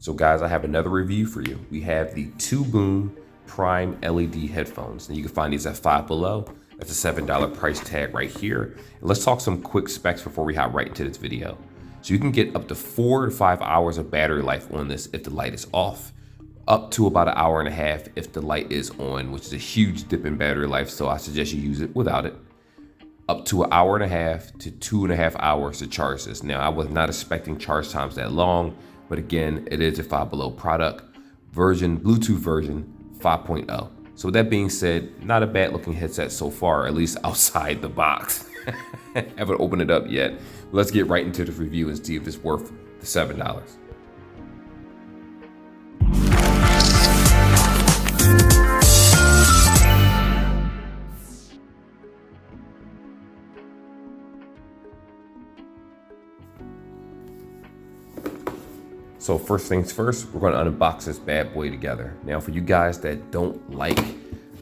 So guys, I have another review for you. We have the 2Boom Prime LED headphones, and you can find these at Five Below. That's a $7 price tag right here. And let's talk some quick specs before we hop right into this video. So you can get up to 4 to 5 hours of battery life on this if the light is off, up to about an hour and a half if the light is on, which is a huge dip in battery life, so I suggest you use it without it. Up to an hour and a half to 2.5 hours to charge this. Now, I was not expecting charge times that long, but again, it is a Five Below product, Bluetooth version 5.0. So with that being said, not a bad looking headset so far, at least outside the box. Haven't opened it up yet. But let's get right into the review and see if it's worth the $7. So first things first, we're going to unbox this bad boy together. Now for you guys that don't like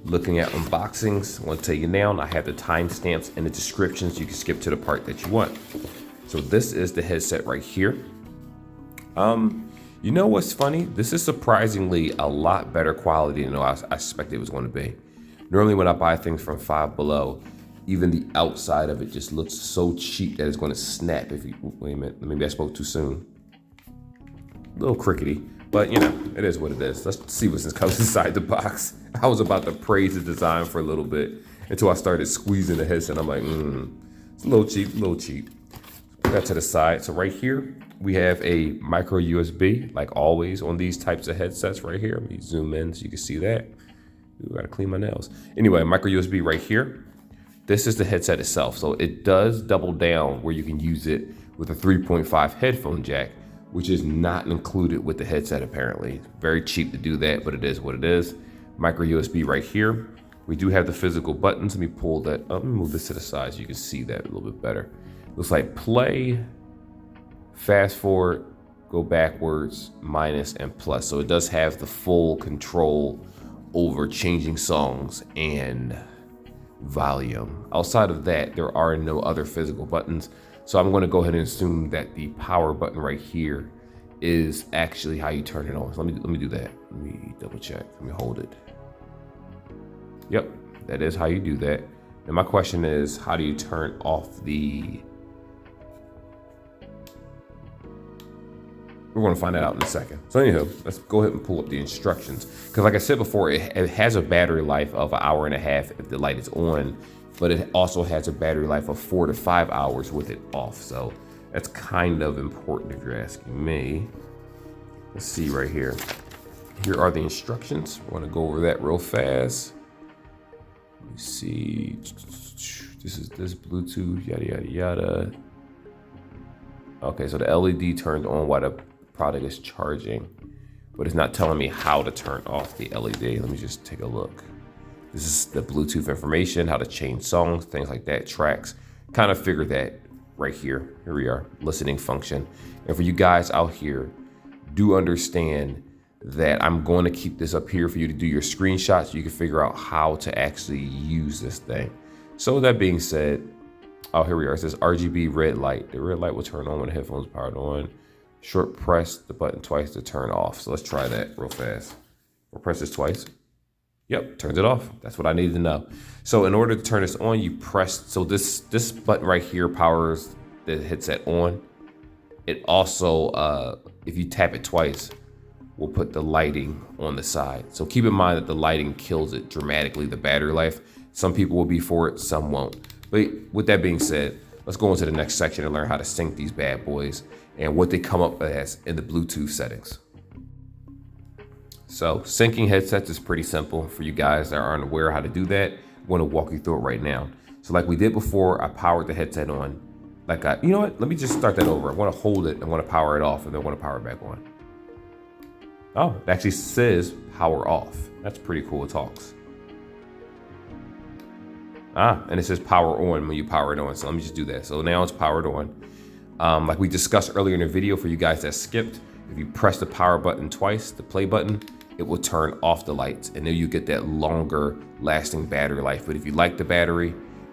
looking at unboxings, I want to tell you now, I have the timestamps in the description so you can skip to the part that you want. So this is the headset right here. You know what's funny? This is surprisingly a lot better quality than I expected it was going to be. Normally when I buy things from Five Below, even the outside of it just looks so cheap that it's going to snap if you, wait a minute, maybe I spoke too soon. A little crickety, but you know, it is what it is. Let's see what's comes inside the box. I was about to praise the design for a little bit until I started squeezing the headset. I'm like, it's a little cheap. Put that to the side. So right here, we have a micro USB, like always on these types of headsets right here. Let me zoom in so you can see that. Ooh, gotta clean my nails. Anyway, micro USB right here. This is the headset itself. So it does double down where you can use it with a 3.5 headphone jack, which is not included with the headset apparently. It's very cheap to do that, but it is what it is. Micro USB right here. We do have the physical buttons. Let me pull that up. Let me move this to the side so you can see that a little bit better. Looks like play, fast forward, go backwards, minus, and plus. So it does have the full control over changing songs and volume. Outside of that, there are no other physical buttons. So I'm going to go ahead and assume that the power button right here is actually how you turn it on. So let me do that. Let me double check. Let me hold it. Yep, that is how you do that. And my question is, how do you turn off the... We're going to find that out in a second. So anyhow, let's go ahead and pull up the instructions. Because like I said before, it has a battery life of an hour and a half if the light is on, but it also has a battery life of 4 to 5 hours with it off. So that's kind of important if you're asking me. Let's see right here. Here are the instructions. We're gonna go over that real fast. Let me see. This is this Bluetooth, yada, yada, yada. Okay, so the LED turns on while the product is charging, but it's not telling me how to turn off the LED. Let me just take a look. This is the Bluetooth information, how to change songs, things like that, tracks. Kind of figure that right here. Here we are, listening function. And for you guys out here, do understand that I'm going to keep this up here for you to do your screenshots so you can figure out how to actually use this thing. So with that being said, oh, here we are. It says RGB red light. The red light will turn on when the headphones are powered on. Short press the button twice to turn off. So let's try that real fast. We'll press this twice. Yep, turns it off. That's what I needed to know. So in order to turn this on, you press, so this button right here powers the headset on. It also, if you tap it twice, will put the lighting on the side. So keep in mind that the lighting kills it dramatically, the battery life. Some people will be for it, some won't. But with that being said, let's go into the next section and learn how to sync these bad boys and what they come up as in the Bluetooth settings. So syncing headsets is pretty simple. For you guys that aren't aware how to do that, I'm going to walk you through it right now. So like we did before, I powered the headset on. You know what? Let me just start that over. I want to hold it. I want to power it off and then I want to power it back on. Oh, it actually says power off. That's pretty cool. It talks. And it says power on when you power it on. So let me just do that. So now it's powered on. Like we discussed earlier in the video, for you guys that skipped, if you press the power button twice, the play button, it will turn off the lights and then you get that longer lasting battery life. But if you like the battery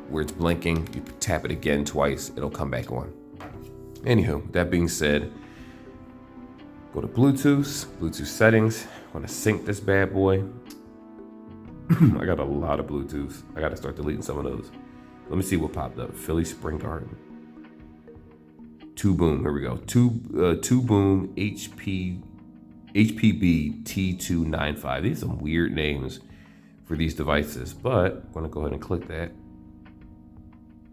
where it's blinking, you tap it again twice, it'll come back on. Anywho, that being said, Go to Bluetooth settings. I'm gonna sync this bad boy. I got a lot of Bluetooth. I gotta start deleting some of those. Let me see what popped up. Philly Spring Garden. Two Boom, here we go. Two Boom HPB T295. These are some weird names for these devices, but I'm gonna go ahead and click that.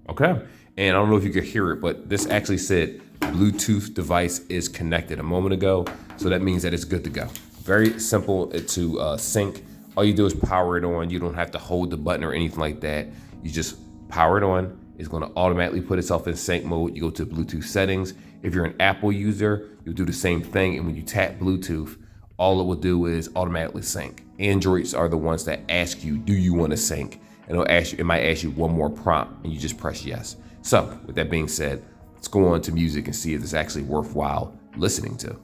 Okay, and I don't know if you could hear it, but this actually said Bluetooth device is connected a moment ago, so that means that it's good to go. Very simple to sync. All you do is power it on. You don't have to hold the button or anything like that. You just power it on. It's going to automatically put itself in sync mode. You go to Bluetooth settings. If you're an Apple user, you'll do the same thing. And when you tap Bluetooth, all it will do is automatically sync. Androids are the ones that ask you, do you want to sync? And it might ask you one more prompt and you just press yes. So with that being said, let's go on to music and see if it's actually worthwhile listening to.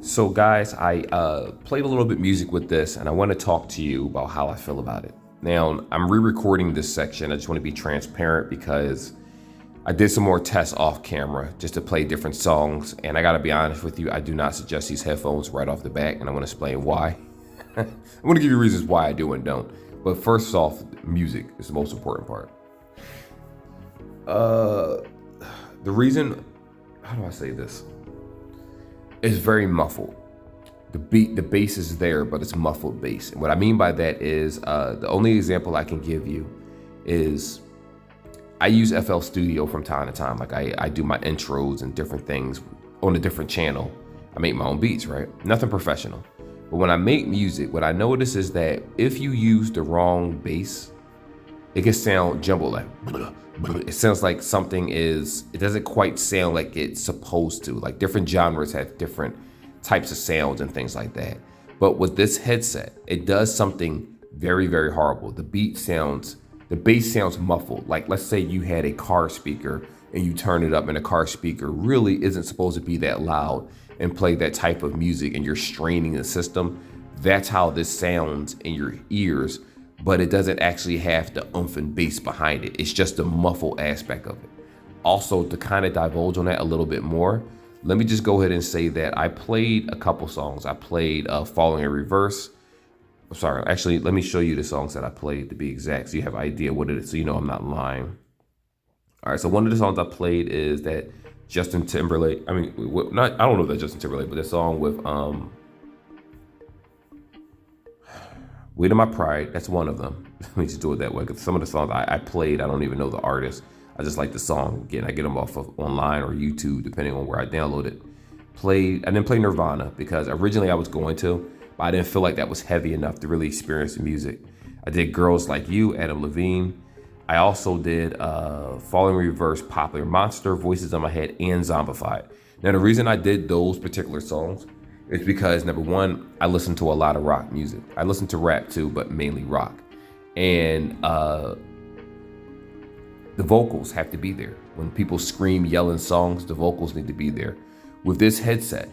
So guys, I played a little bit music with this and I want to talk to you about how I feel about it. Now, I'm re-recording this section. I just want to be transparent because I did some more tests off camera just to play different songs. And I got to be honest with you, I do not suggest these headphones right off the bat, and I want to explain why. I'm going to give you reasons why I do and don't. But first off, music is the most important part. The reason, how do I say this? It's very muffled. The bass is there, but it's muffled bass. And what I mean by that is, the only example I can give you is I use FL Studio from time to time. Like I do my intros and different things on a different channel. I make my own beats, right? Nothing professional. But when I make music, what I notice is that if you use the wrong bass, it can sound jumbled, like it sounds like it doesn't quite sound like it's supposed to. Like different genres have different types of sounds and things like that. But with this headset, it does something very, very horrible. The bass sounds muffled. Like let's say you had a car speaker and you turn it up and the car speaker really isn't supposed to be that loud and play that type of music and you're straining the system. That's how this sounds in your ears, but it doesn't actually have the oomph and bass behind it. It's just the muffled aspect of it. Also, to kind of divulge on that a little bit more, let me just go ahead and say that I played a couple songs. I played Falling in Reverse. Sorry, actually, let me show you the songs that I played to be exact, so you have an idea what it is, so you know I'm not lying. All right, so one of the songs I played is that Justin Timberlake. I don't know if that's Justin Timberlake, but the song with Weight of My Pride. That's one of them. Let me just do it that way, because some of the songs I played, I don't even know the artist. I just like the song. Again, I get them off of online or YouTube, depending on where I download it. I didn't play Nirvana because originally I was going to, but I didn't feel like that was heavy enough to really experience the music. I did Girls Like You, Adam Levine. I also did Falling in Reverse, Popular Monster, Voices in My Head, and Zombified. Now, the reason I did those particular songs is because, number one, I listen to a lot of rock music. I listen to rap too, but mainly rock. And the vocals have to be there. When people scream, yelling songs, the vocals need to be there. With this headset,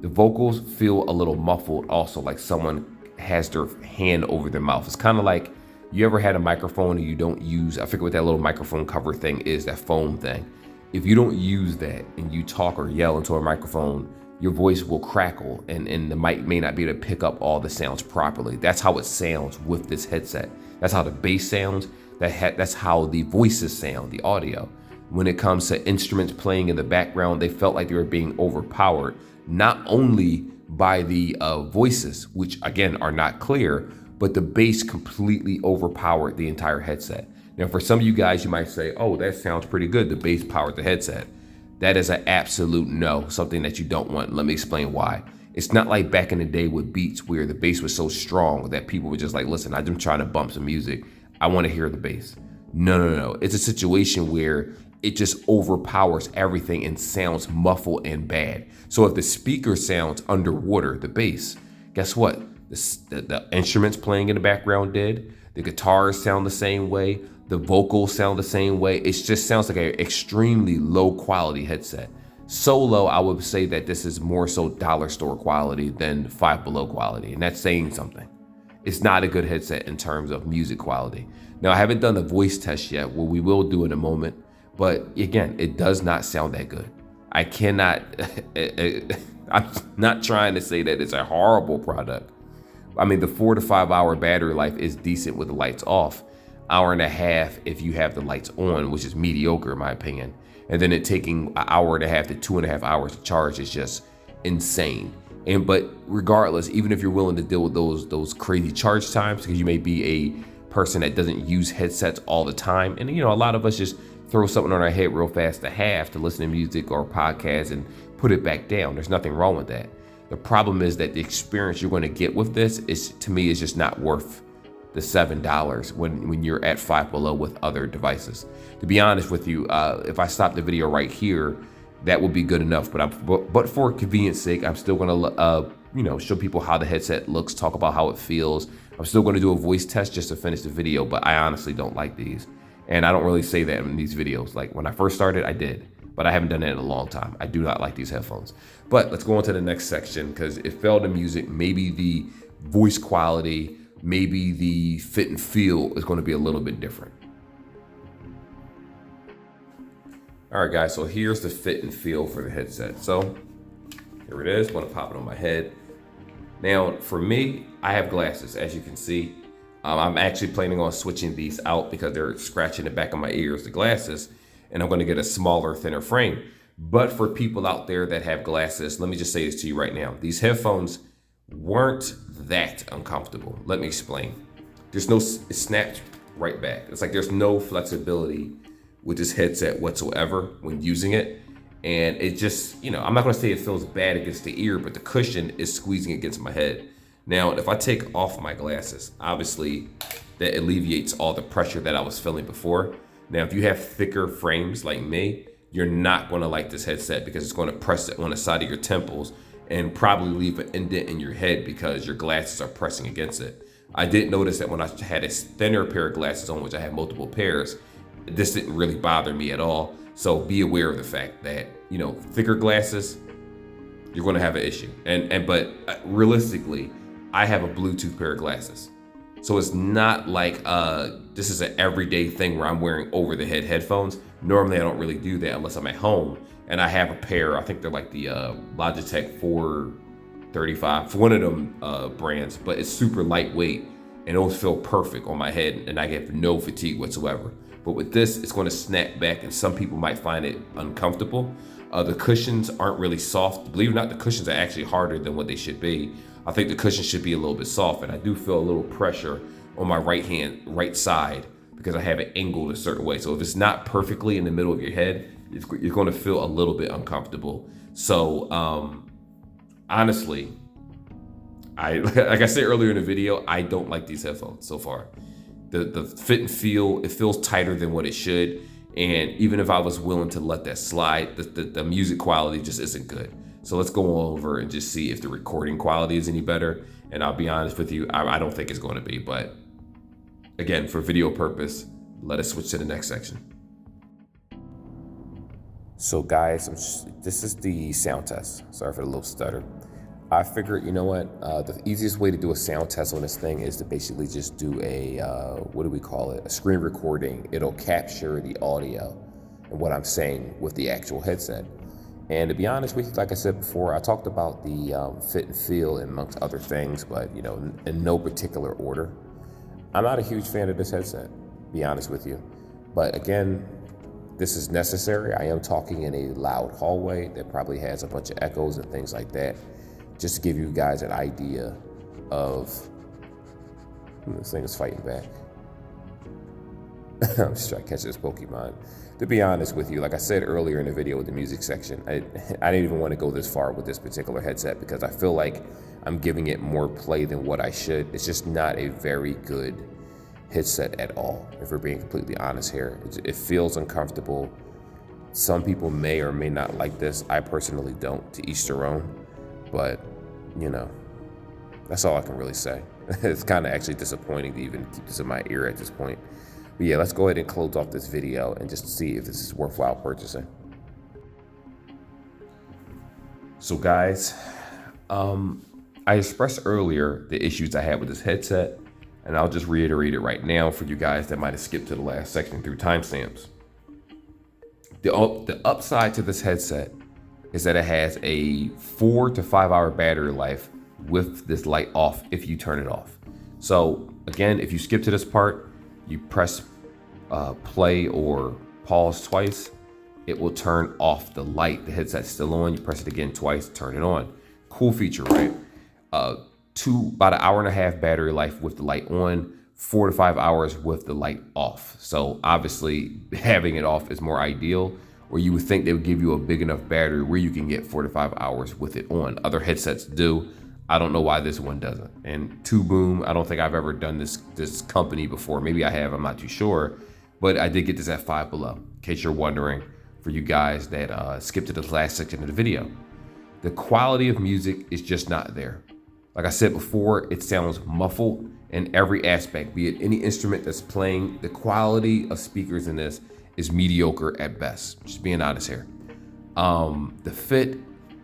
the vocals feel a little muffled also, like someone has their hand over their mouth. It's kind of like you ever had a microphone and you don't use, I forget what that little microphone cover thing is, that foam thing. If you don't use that and you talk or yell into a microphone, your voice will crackle and the mic may not be able to pick up all the sounds properly. That's how it sounds with this headset. That's how the bass sounds. That's how the voices sound, the audio. When it comes to instruments playing in the background, they felt like they were being overpowered, not only by the voices, which again are not clear, but the bass completely overpowered the entire headset. Now, for some of you guys, you might say, oh, that sounds pretty good. The bass powered the headset. That is an absolute no, something that you don't want. Let me explain why. It's not like back in the day with beats where the bass was so strong that people were just like, listen, I'm trying to bump some music. I want to hear the bass. No. It's a situation where it just overpowers everything and sounds muffled and bad. So if the speaker sounds underwater, the bass, guess what? The instruments playing in the background did. The guitars sound the same way. The vocals sound the same way. It just sounds like an extremely low quality headset. So low, I would say that this is more so dollar store quality than Five Below quality. And that's saying something. It's not a good headset in terms of music quality. Now, I haven't done the voice test yet. Well, we will do in a moment. But again, it does not sound that good. I cannot, I'm not trying to say that it's a horrible product. I mean, the 4 to 5 hour battery life is decent with the lights off. Hour and a half if you have the lights on, which is mediocre in my opinion. And then it taking an hour and a half to 2.5 hours to charge is just insane. But regardless, even if you're willing to deal with those crazy charge times, because you may be a person that doesn't use headsets all the time, and a lot of us just throw something on our head real fast to have to listen to music or podcasts and put it back down. There's nothing wrong with that. The problem is that the experience you're going to get with this is, to me, is just not worth the $7 when you're at Five Below with other devices. To be honest with you, if I stop the video right here, that would be good enough. But for convenience sake, I'm still going to show people how the headset looks, talk about how it feels. I'm still going to do a voice test just to finish the video, but I honestly don't like these. And I don't really say that in these videos. Like when I first started, I did, but I haven't done it in a long time. I do not like these headphones. But let's go on to the next section, because it fell to music. Maybe the voice quality, maybe the fit and feel is going to be a little bit different. All right, guys, so here's the fit and feel for the headset. So here it is. I'm going to pop it on my head. Now, for me, I have glasses, as you can see. I'm actually planning on switching these out because they're scratching the back of my ears, the glasses, and I'm going to get a smaller, thinner frame. But for people out there that have glasses, let me just say this to you right now. These headphones weren't that uncomfortable. Let me explain. It snapped right back. It's like there's no flexibility with this headset whatsoever when using it. And it just, I'm not going to say it feels bad against the ear, but the cushion is squeezing against my head. Now, if I take off my glasses, obviously that alleviates all the pressure that I was feeling before. Now, if you have thicker frames like me, you're not going to like this headset because it's going to press it on the side of your temples and probably leave an indent in your head because your glasses are pressing against it. I did notice that when I had a thinner pair of glasses on, which I had multiple pairs, this didn't really bother me at all. So be aware of the fact that, thicker glasses, you're going to have an issue. But realistically, I have a Bluetooth pair of glasses. So it's not like this is an everyday thing where I'm wearing over the head headphones. Normally I don't really do that unless I'm at home. And I have a pair, I think they're like the Logitech 435, for one of them brands, but it's super lightweight and those feel perfect on my head and I get no fatigue whatsoever. But with this, it's going to snap back and some people might find it uncomfortable. The cushions aren't really soft. Believe it or not, the cushions are actually harder than what they should be. I think the cushion should be a little bit soft, and I do feel a little pressure on my right side because I have it angled a certain way. So if it's not perfectly in the middle of your head, you're going to feel a little bit uncomfortable. So honestly, like I said earlier in the video, I don't like these headphones so far. The fit and feel, it feels tighter than what it should. And even if I was willing to let that slide, the music quality just isn't good. So let's go over and just see if the recording quality is any better. And I'll be honest with you, I don't think it's going to be. But again, for video purpose, let us switch to the next section. So guys, this is the sound test. Sorry for the little stutter. I figured, you know what? The easiest way to do a sound test on this thing is to basically just do a, what do we call it? A screen recording. It'll capture the audio and what I'm saying with the actual headset. And to be honest with you, like I said before, I talked about the fit and feel amongst other things, but in no particular order. I'm not a huge fan of this headset, to be honest with you. But again, this is necessary. I am talking in a loud hallway that probably has a bunch of echoes and things like that, just to give you guys an idea of this thing is fighting back. I'm just trying to catch this Pokemon. To be honest with you, like I said earlier in the video with the music section, I didn't even want to go this far with this particular headset because I feel like I'm giving it more play than what I should. It's just not a very good headset at all, if we're being completely honest here. It feels uncomfortable. Some people may or may not like this. I personally don't, to each their own. But, that's all I can really say. It's kind of actually disappointing to even keep this in my ear at this point. But yeah, let's go ahead and close off this video and just see if this is worthwhile purchasing. So guys, I expressed earlier the issues I had with this headset, and I'll just reiterate it right now for you guys that might have skipped to the last section through timestamps. The upside to this headset is that it has a 4 to 5 hour battery life with this light off if you turn it off. So again, if you skip to this part, you press play or pause twice, it will turn off the light. The headset's still on. You press it again twice, turn it on. Cool feature, right? About an hour and a half battery life with the light on, 4 to 5 hours with the light off. So obviously having it off is more ideal, or you would think they would give you a big enough battery where you can get 4 to 5 hours with it on. Other headsets do. I don't know why this one doesn't. And Two Boom, I don't think I've ever done this company before. Maybe I have, I'm not too sure. But I did get this at Five Below, in case you're wondering, for you guys that skipped to the last section of the video. The quality of music is just not there. Like I said before, it sounds muffled in every aspect, be it any instrument that's playing. The quality of speakers in this is mediocre at best, just being honest here. The fit,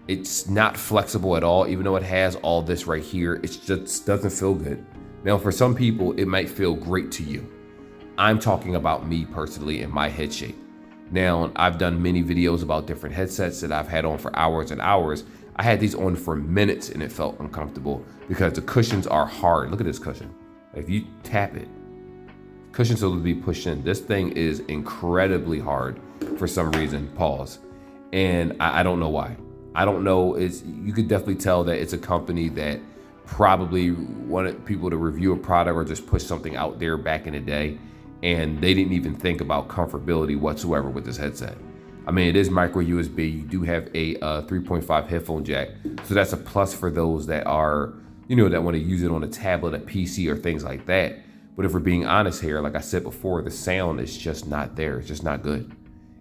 it's not flexible at all, even though it has all this right here. It just doesn't feel good. Now, for some people, it might feel great to you. I'm talking about me personally and my head shape. Now, I've done many videos about different headsets that I've had on for hours and hours. I had these on for minutes and it felt uncomfortable because the cushions are hard. Look at this cushion. If you tap it, cushions will be pushed in. This thing is incredibly hard for some reason. Pause. And I don't know why. I don't know. You could definitely tell that it's a company that probably wanted people to review a product or just push something out there back in the day. And they didn't even think about comfortability whatsoever with this headset. I mean, it is micro USB. You do have a 3.5 headphone jack. So that's a plus for those that are, that want to use it on a tablet, a PC, or things like that. But if we're being honest here, like I said before, the sound is just not there. It's just not good.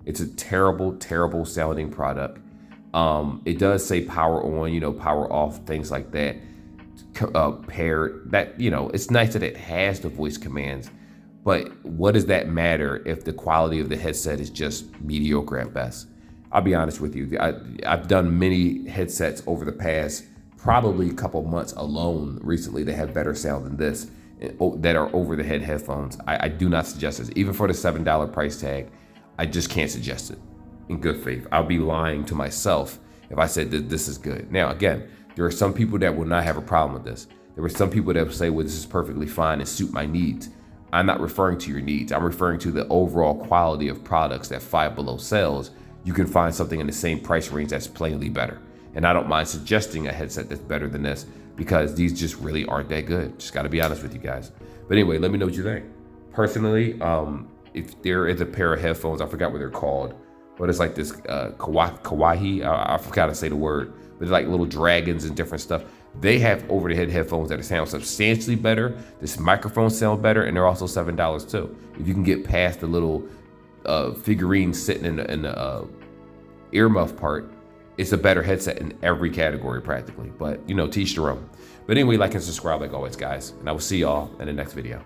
It's a terrible, terrible sounding product. It does say power on, power off, things like that. Paired that, it's nice that it has the voice commands. But what does that matter if the quality of the headset is just mediocre at best? I'll be honest with you. I've done many headsets over the past probably a couple months alone recently that have better sound than this, that are over-the-head headphones. I do not suggest this. Even for the $7 price tag, I just can't suggest it in good faith. I'll be lying to myself if I said that this is good. Now, again, there are some people that will not have a problem with this. There were some people that will say, well, this is perfectly fine and suit my needs. I'm not referring to your needs. I'm referring to the overall quality of products that Five Below sells. You can find something in the same price range that's plainly better. And I don't mind suggesting a headset that's better than this because these just really aren't that good. Just gotta be honest with you guys. But anyway, let me know what you think. Personally, if there is a pair of headphones, I forgot what they're called, but it's like this kawaii, I forgot to say the word, but they're like little dragons and different stuff. They have over-the-head headphones that sound substantially better. This microphone sound better, and they're also $7 too. If you can get past the little figurine sitting in the earmuff part, it's a better headset in every category practically. But to each their own. But anyway, like and subscribe like always, guys, and I will see y'all in the next video.